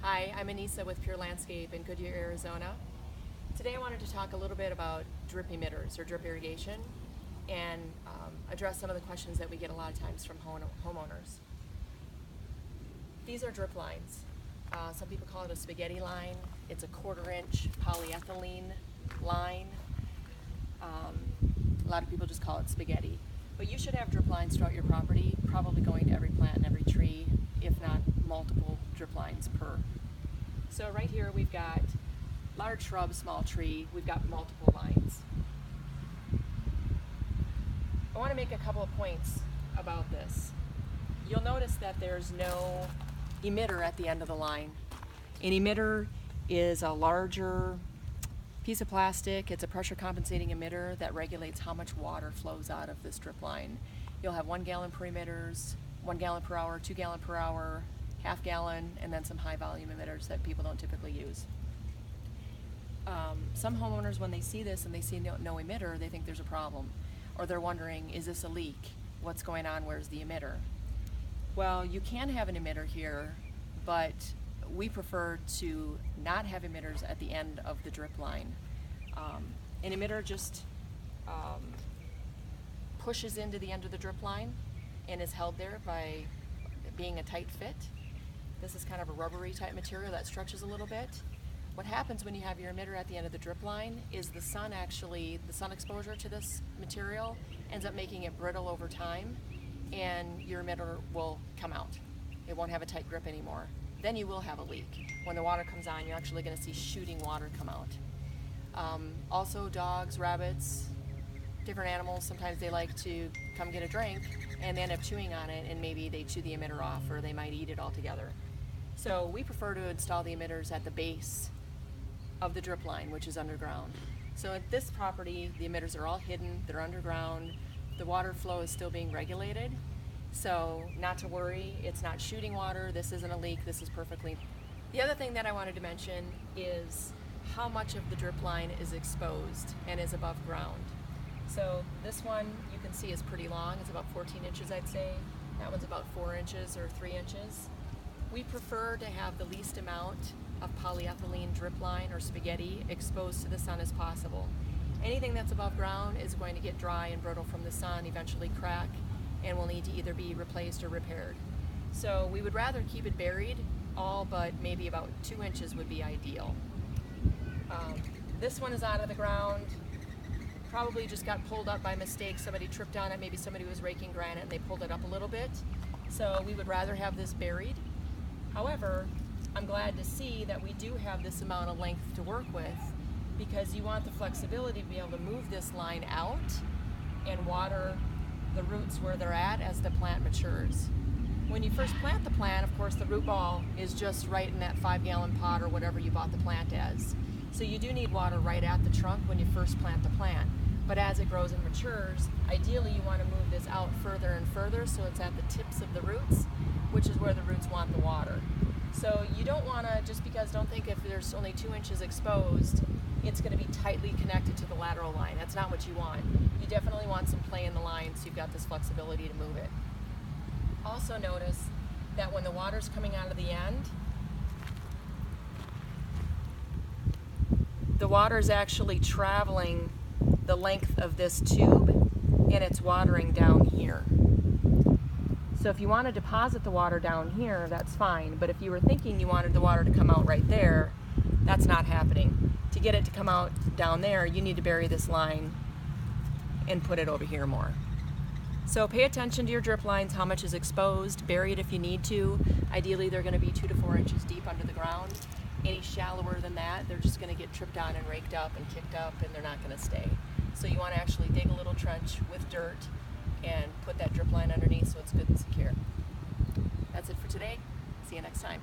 Hi, I'm Anissa with Pure Landscape in Goodyear, Arizona. Today I wanted to talk a little bit about drip emitters or drip irrigation and address some of the questions that we get a lot of times from homeowners. These are drip lines. Some people call it a spaghetti line. It's a 1/4 inch polyethylene line. A lot of people just call it spaghetti. But you should have drip lines throughout your property, probably going to every plant and every tree, if not multiple drip lines per. So right here we've got large shrub, small tree, we've got multiple lines. I want to make a couple of points about this. You'll notice that there's no emitter at the end of the line. An emitter is a larger piece of plastic. It's a pressure compensating emitter that regulates how much water flows out of this drip line. You'll have 1 gallon per emitters, 1 gallon per hour, 2 gallon per hour, half gallon, and then some high volume emitters that people don't typically use. Some homeowners, when they see this and they see no emitter, they think there's a problem. Or they're wondering, is this a leak? What's going on? Where's the emitter? Well, you can have an emitter here, but we prefer to not have emitters at the end of the drip line. An emitter just pushes into the end of the drip line and is held there by being a tight fit. This is kind of a rubbery type material that stretches a little bit. What happens when you have your emitter at the end of the drip line is the sun exposure to this material ends up making it brittle over time, and your emitter will come out. It won't have a tight grip anymore. Then you will have a leak. When the water comes on, you're actually going to see shooting water come out. Also, dogs, rabbits, different animals, sometimes they like to come get a drink and they end up chewing on it, and maybe they chew the emitter off or they might eat it altogether. So we prefer to install the emitters at the base of the drip line, which is underground. So at this property, the emitters are all hidden, they're underground, the water flow is still being regulated. So not to worry, it's not shooting water, this isn't a leak, this is perfectly. The other thing that I wanted to mention is how much of the drip line is exposed and is above ground. So this one you can see is pretty long, it's about 14 inches I'd say. That one's about 4 inches or 3 inches. We prefer to have the least amount of polyethylene drip line or spaghetti exposed to the sun as possible. Anything that's above ground is going to get dry and brittle from the sun, eventually crack, and will need to either be replaced or repaired. So we would rather keep it buried, all but maybe about 2 inches would be ideal. This one is out of the ground, probably just got pulled up by mistake. Somebody tripped on it, maybe somebody was raking granite and they pulled it up a little bit. So we would rather have this buried. However, I'm glad to see that we do have this amount of length to work with, because you want the flexibility to be able to move this line out and water the roots where they're at as the plant matures. When you first plant the plant, of course, the root ball is just right in that 5-gallon pot or whatever you bought the plant as. So you do need water right at the trunk when you first plant the plant. But as it grows and matures, ideally you want to move this out further and further so it's at the tips of the roots, which is where the roots want the water. So you don't want to, just because, don't think if there's only 2 inches exposed, it's going to be tightly connected to the lateral line. That's not what you want. You definitely want some play in the line so you've got this flexibility to move it. Also notice that when the water's coming out of the end, the water's actually traveling the length of this tube and it's watering down here. So if you want to deposit the water down here, that's fine, but if you were thinking you wanted the water to come out right there, that's not happening. To get it to come out down there, you need to bury this line and put it over here more. So pay attention to your drip lines, how much is exposed, bury it if you need to. Ideally they're going to be 2 to 4 inches deep under the ground. Any shallower than that, they're just going to get tripped on and raked up and kicked up, and they're not going to stay. So you want to actually dig a little trench with dirt and put that drip line underneath so it's good and secure. That's it for today. See you next time.